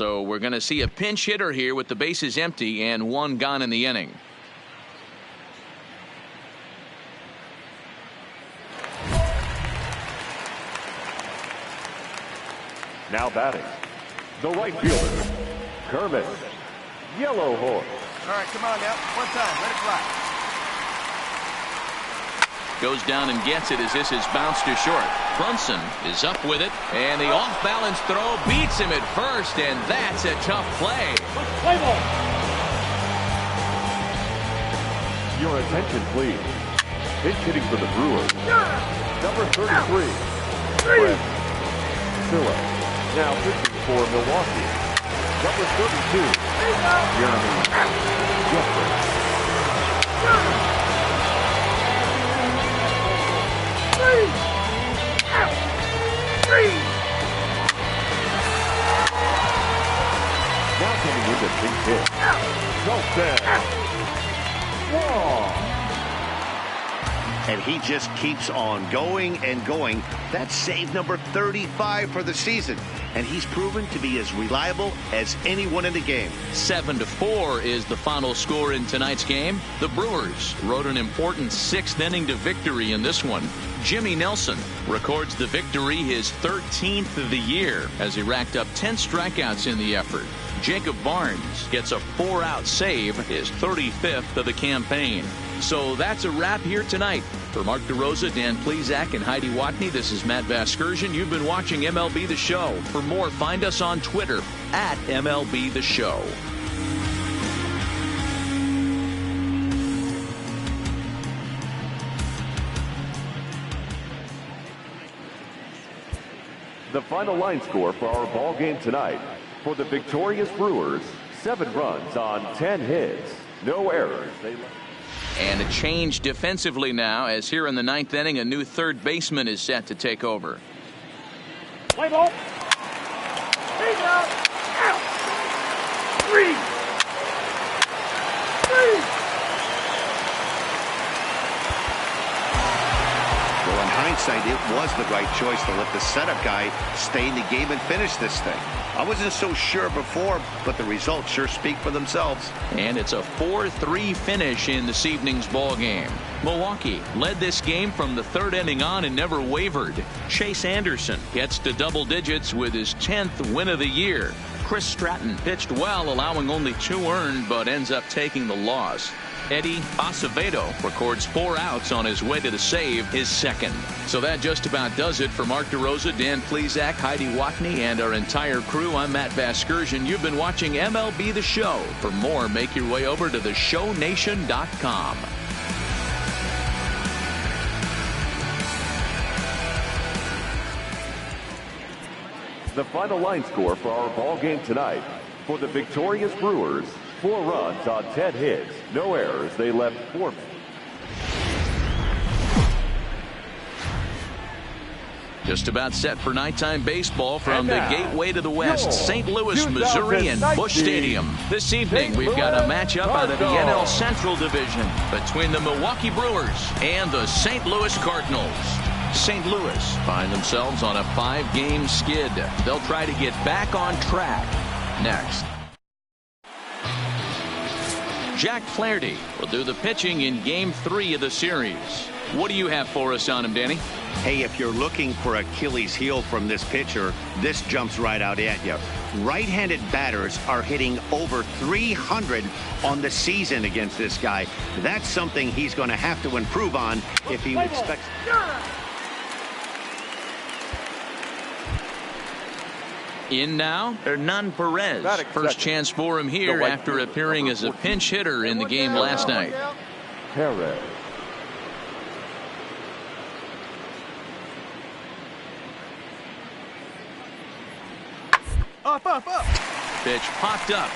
So we're going to see a pinch hitter here with the bases empty and one gone in the inning. Now batting, the right fielder, Kermit, yellow horse. All right, come on now. One time. Let it fly. Goes down and gets it as this is bounced to short. Brunson is up with it, and the off-balance throw beats him at first, and that's a tough play. Play ball. Your attention, please. Pinch hitting for the Brewers. Number 33, Fred Phillips. Now pitching for Milwaukee. Number 32, Jeremy Jeffrey. Now coming in the big hit. Schultz. Whoa. And he just keeps on going and going. That's save number 35 for the season. And he's proven to be as reliable as anyone in the game. 7-4 is the final score in tonight's game. The Brewers rode an important 6th inning to victory in this one. Jimmy Nelson records the victory, his 13th of the year, as he racked up 10 strikeouts in the effort. Jacob Barnes gets a 4-out save, his 35th of the campaign. So that's a wrap here tonight. For Mark DeRosa, Dan Plesac, and Heidi Watney, this is Matt Vasgersian. You've been watching MLB The Show. For more, find us on Twitter at MLB The Show. The final line score for our ball game tonight. For the victorious Brewers, 7 runs on 10 hits. No errors. And a change defensively now, as here in the 9th inning, a new third baseman is set to take over. Play ball. He's out. Out. 3. Well, in hindsight, it was the right choice to let the setup guy stay in the game and finish this thing. I wasn't so sure before, but the results sure speak for themselves. And it's a 4-3 finish in this evening's ball game. Milwaukee led this game from the 3rd inning on and never wavered. Chase Anderson gets to double digits with his 10th win of the year. Chris Stratton pitched well, allowing only 2 earned, but ends up taking the loss. Eddie Acevedo records 4 outs on his way to the save, his 2nd. So that just about does it for Mark DeRosa, Dan Plesac, Heidi Watney, and our entire crew. I'm Matt Vasgersian. You've been watching MLB The Show. For more, make your way over to theshownation.com. The final line score for our ball game tonight. For the victorious Brewers, 4 runs on 10 hits. No errors. They left 4. Just about set for nighttime baseball from the gateway to the west, St. Louis, Missouri, and Busch Stadium. This evening, we've got a matchup out of the NL Central Division between the Milwaukee Brewers and the St. Louis Cardinals. St. Louis find themselves on a 5-game skid. They'll try to get back on track next. Jack Flaherty will do the pitching in Game 3 of the series. What do you have for us on him, Danny? Hey, if you're looking for Achilles heel from this pitcher, this jumps right out at you. Right-handed batters are hitting over 300 on the season against this guy. That's something he's going to have to improve on if he expects. In now, Hernan Perez. First chance for him here after appearing as a pinch hitter in the game last night. Perez. Up. Pitch popped up.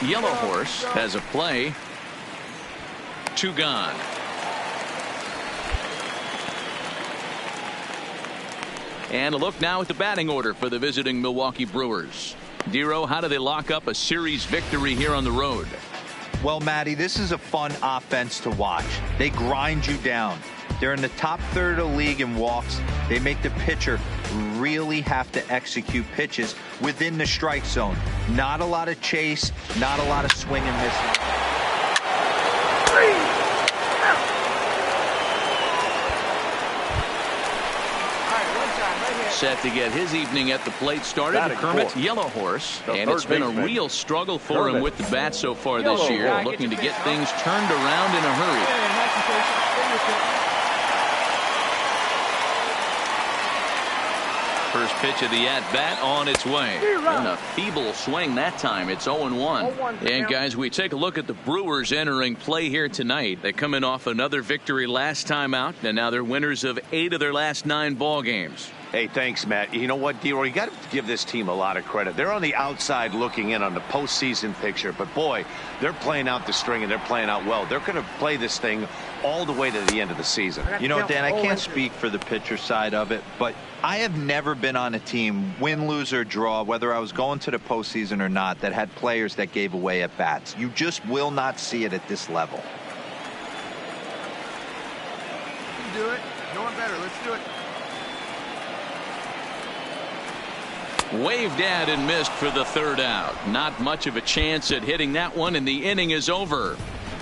Yellow Horse has a play. 2 gone. And a look now at the batting order for the visiting Milwaukee Brewers. Dero, how do they lock up a series victory here on the road? Well, Matty, this is a fun offense to watch. They grind you down. They're in the top third of the league in walks. They make the pitcher really have to execute pitches within the strike zone. Not a lot of chase, not a lot of swing and miss. Set to get his evening at the plate started. Kermit, Yellow Horse. And it's been a real struggle for him with the bat so far this year. Looking to get things turned around in a hurry. First pitch of the at-bat on its way. And a feeble swing that time. It's 0-1. And guys, we take a look at the Brewers entering play here tonight. They come in off another victory last time out, and now they're winners of 8 of their last 9 ball games. Hey, thanks, Matt. You know what, D-Roy, you got to give this team a lot of credit. They're on the outside looking in on the postseason picture, but boy, they're playing out the string and they're playing out well. They're going to play this thing all the way to the end of the season. You know, Dan, I can't speak for the pitcher side of it, but I have never been on a team, win, lose, or draw, whether I was going to the postseason or not, that had players that gave away at bats. You just will not see it at this level. You can do it. No one better. Let's do it. Waved at and missed for the third out. Not much of a chance at hitting that one, and the inning is over.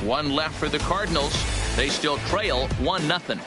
One left for the Cardinals. They still trail 1-0.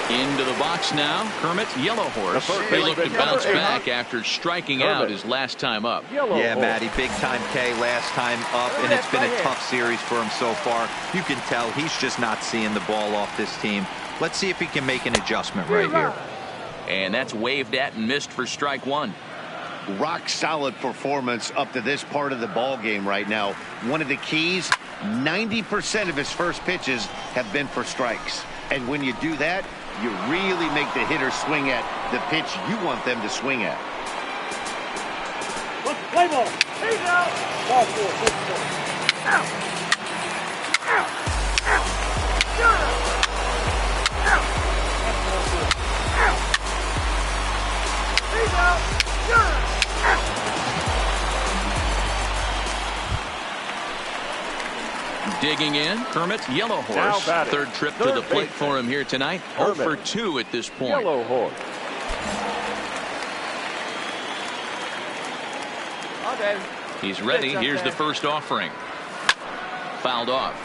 Into the box now, Kermit, Yellow Horse. They look to bounce back after striking out his last time up. Yeah, Matty, big time K last time up, and it's been a tough series for him so far. You can tell he's just not seeing the ball off this team. Let's see if he can make an adjustment right here. And that's waved at and missed for strike one. Rock solid performance up to this part of the ball game right now. One of the keys, 90% of his first pitches have been for strikes. And when you do that, you really make the hitter swing at the pitch you want them to swing at. Play ball. There you go. Ball 4. Out. Out. Out. Out. Out. Out. There you go. Out. Digging in, Kermit, Yellow Horse. Third trip to the plate for him here tonight. 0 for 2 at this point. Yellow Horse. Okay. He's ready. Here's the first offering. Fouled off.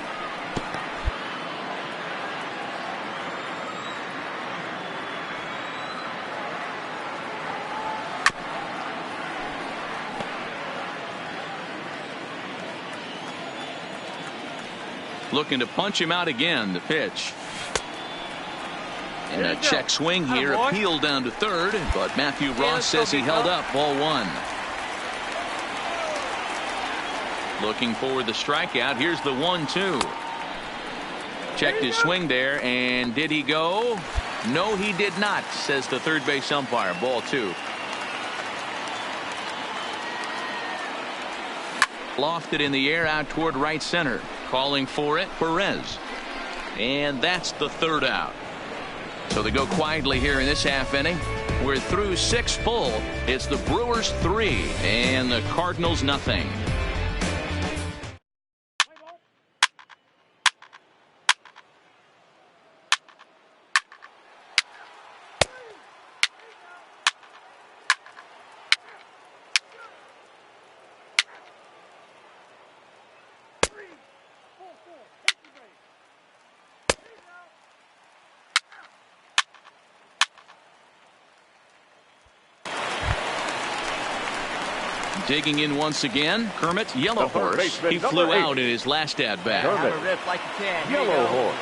Looking to punch him out again. The pitch. And a check swing here. Appeal down to third. But Matthew Ross says he held up. Ball 1. Looking for the strikeout. Here's the 1-2. Checked his swing there. And did he go? No, he did not, says the third base umpire. Ball 2. Lofted in the air out toward right center. Calling for it, Perez. And that's the third out. So they go quietly here in this half inning. We're through 6 full. It's the Brewers 3 and the Cardinals nothing. Digging in once again, Kermit, Yellow Horse. He flew out in his last at bat. Like you can. Yellow Horse.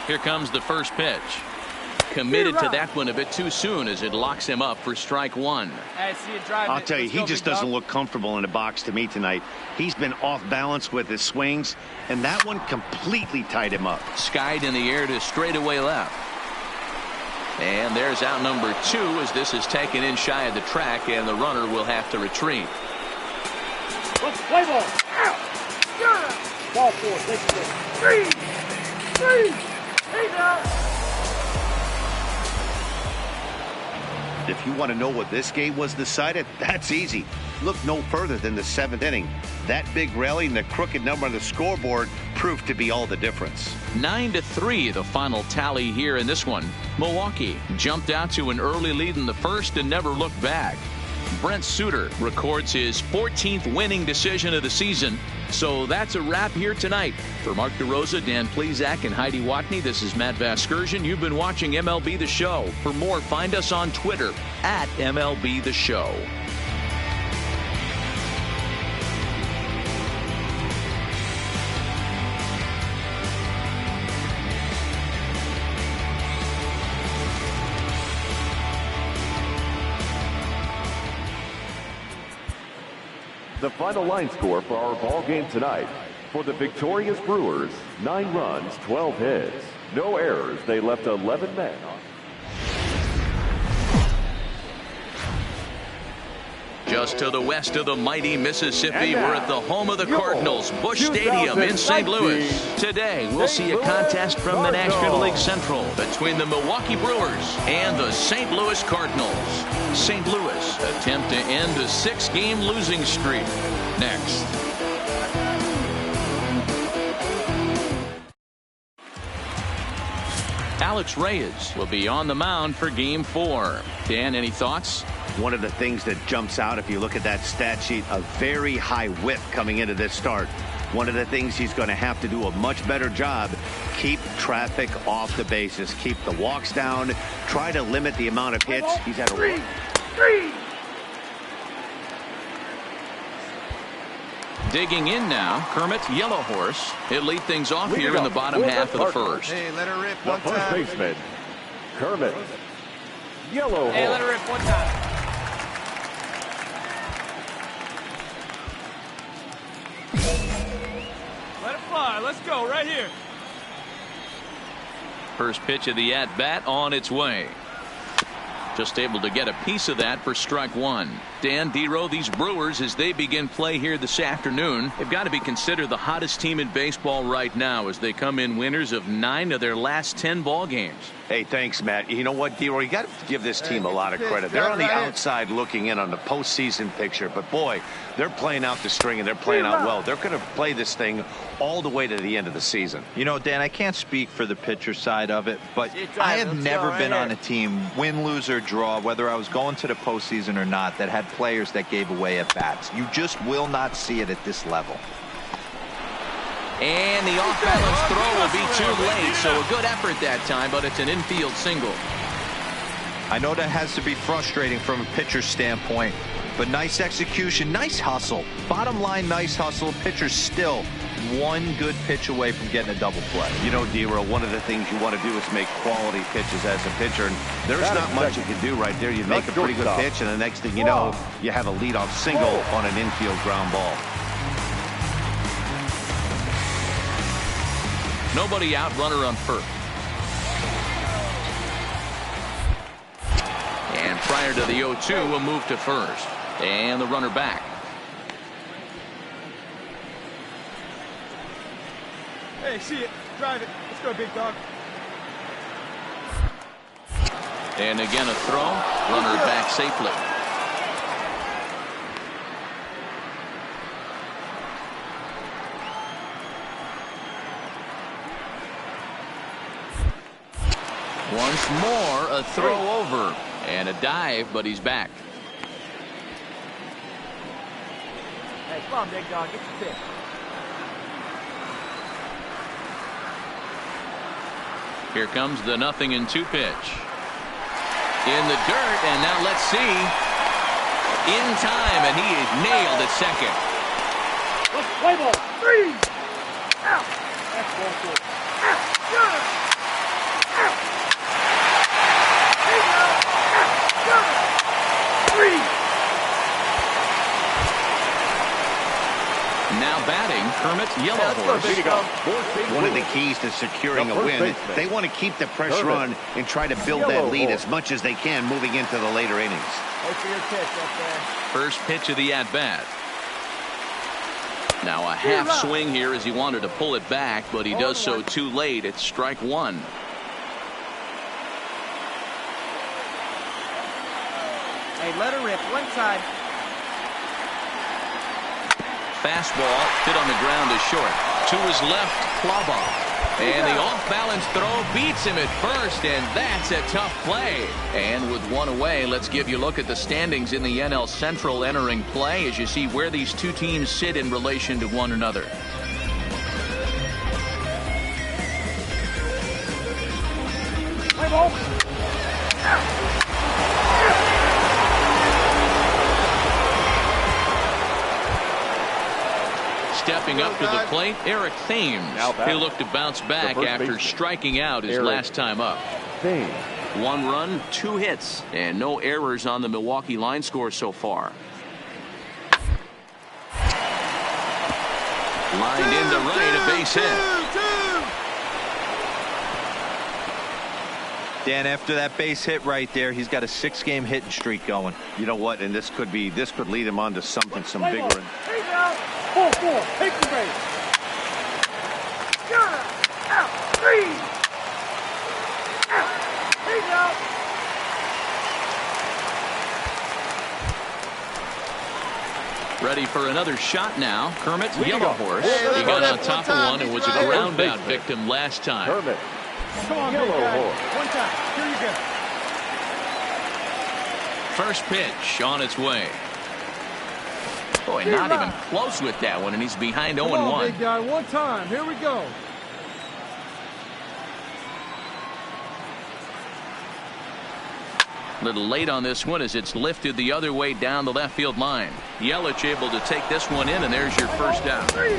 Here comes the first pitch. committed to that one a bit too soon as it locks him up for strike one. I'll tell you, he just doesn't look comfortable in the box to me tonight. He's been off balance with his swings, and that one completely tied him up. Skied in the air to straightaway left. And there's out number 2 as this is taken in shy of the track, and the runner will have to retreat. Let's play ball. Ball 4, 6, 3. He's out. If you want to know what this game was decided, that's easy. Look no further than the 7th inning. That big rally and the crooked number on the scoreboard proved to be all the difference. 9-3 the final tally here in this one. Milwaukee jumped out to an early lead in the first and never looked back. Brent Suter records his 14th winning decision of the season. So that's a wrap here tonight. For Mark DeRosa, Dan Plesac, and Heidi Watney, this is Matt Vasgersian. You've been watching MLB The Show. For more, find us on Twitter at MLB The Show. The final line score for our ball game tonight. For the victorious Brewers, 9 runs, 12 hits. No errors. They left 11 men on. Just to the west of the mighty Mississippi, we're at the home of the Cardinals, Busch Stadium in St. Louis. Today, we'll see a contest from the National League Central between the Milwaukee Brewers and the St. Louis Cardinals. St. Louis attempt to end a 6-game losing streak. Next. Alex Reyes will be on the mound for Game 4. Dan, any thoughts? One of the things that jumps out if you look at that stat sheet, a very high whip coming into this start. One of the things he's going to have to do a much better job, keep traffic off the bases, keep the walks down, try to limit the amount of hits. He's had a three. Digging in now, Kermit, Yellow Horse. He'll lead things off here in the bottom half of the first. Hey, let her rip The one first time. baseman, Kermit, Yellow Hey, let her Horse. rip one time. Let it fly. Let's go right here. First pitch of the at-bat on its way. Just able to get a piece of that for strike one. Dan, Dero, these Brewers, as they begin play here this afternoon, have got to be considered the hottest team in baseball right now as they come in winners of 9 of their last 10 ball games. Hey, thanks, Matt. You know what, Dero? You got to give this team a lot of credit. They're on the outside looking in on the postseason picture, but boy, they're playing out the string and they're playing out well. They're going to play this thing all the way to the end of the season. You know, Dan, I can't speak for the pitcher side of it, but I have never been on a team, win, lose, or draw, whether I was going to the postseason or not, that had players that gave away at bats. You just will not see it at this level. And the off-balance throw will be too late, so a good effort that time, but it's an infield single. I know that has to be frustrating from a pitcher's standpoint, but nice execution, nice hustle. Bottom line, nice hustle. Pitcher's still one good pitch away from getting a double play. You know, Dero, one of the things you want to do is make quality pitches as a pitcher, and there's not much you can do right there. You make a pretty good pitch, and the next thing you know, you have a leadoff single on an infield ground ball. Nobody out, runner on first. And prior to the 0-2, we'll move to first. And the runner back. Hey, see it. Drive it. Let's go, big dog. And again a throw. Runner back safely. Once more, a throw over and a dive, but he's back. Hey, come on, big dog. Get your pitch. Here comes the 0-2 pitch. In the dirt, and now let's see. In time, and he is nailed at second. Let's play ball. 3. Out. That's ball 4. Out. Out. Now batting, Kermit Yellowhorse. One of the keys to securing a win, they want to keep the pressure on and try to build that lead as much as they can moving into the later innings. First pitch of the at-bat. Now a half swing here as he wanted to pull it back, but he does so too late. It's strike one. Hey, let her rip. One side. Fastball hit on the ground is short. To his left, claw ball. And the off-balance throw beats him at first, and that's a tough play. And with one away, let's give you a look at the standings in the NL Central entering play as you see where these two teams sit in relation to one another. Stepping up to the plate, Eric Thames. He'll look to bounce back after striking out his last time up. 1 run, 2 hits, and no errors on the Milwaukee line score so far. Lined into right, a base hit. Dan, after that base hit right there, he's got a 6-game hitting streak going. You know what? And this could lead him on to some bigger. 4-4. Take the base. Out. 3. Out. Take out. Ready for another shot now. Kermit Yellowhorse. He got on top of one and was a ground out victim last time. Kermit Yellowhorse. One time. Here you go. First pitch on its way. Boy, not even close with that one, and he's behind 0-1. Come on, big guy, one time. Here we go. Little late on this one as it's lifted the other way down the left field line. Yelich able to take this one in, and there's your first down. 3.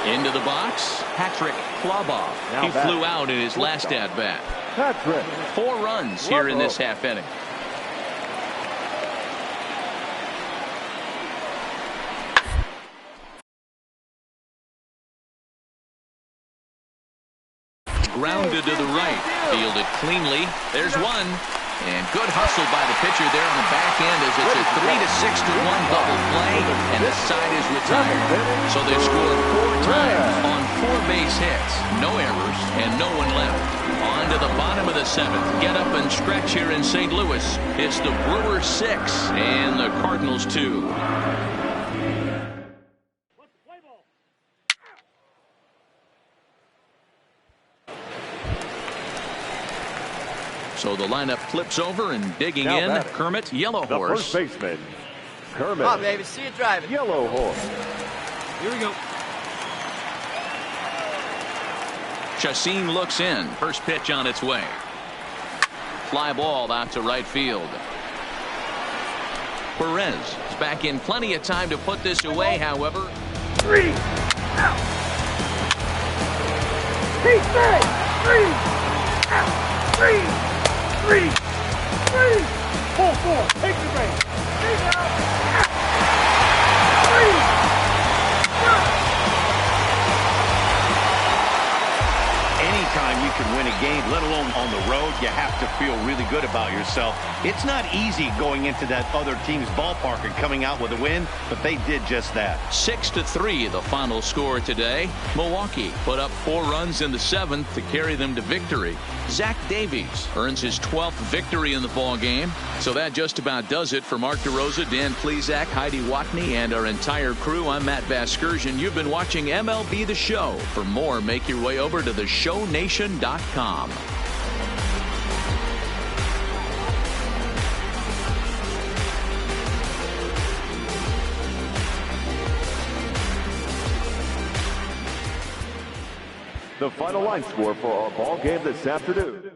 Into the box, Patrick Klaboff. He flew out in his last at-bat. 4 runs here in this half inning. Grounded to the right. Fielded cleanly. There's one. And good hustle by the pitcher there on the back end as it's a 3-6-1 double play, and the side is retired. So they've scored 4 times on 4 base hits, no errors, and no one left. On to the bottom of the 7th. Get up and stretch here in St. Louis. It's the Brewers 6 and the Cardinals 2. So the lineup flips over and digging in. Kermit Yellowhorse. The first baseman, Kermit. Come on, baby. See you driving. Yellowhorse. Here we go. Chacin looks in. First pitch on its way. Fly ball out to right field. Perez is back in plenty of time to put this away, however. 3. Out. He's back. 3. Out. 3. 3. 4-4. Take the base. Take out. 3. Anytime you can win a game, let alone on the road, you have to feel really good about yourself. It's not easy going into that other team's ballpark and coming out with a win, but they did just that. 6-3 the final score today. Milwaukee put up 4 runs in the 7th to carry them to victory. Zach Davies earns his 12th victory in the ball game. So that just about does it for Mark DeRosa, Dan Plesac, Heidi Watney, and our entire crew. I'm Matt Vasgersian. You've been watching MLB The Show. For more, make your way over to theshownation.com. The final line score for our ball game this afternoon.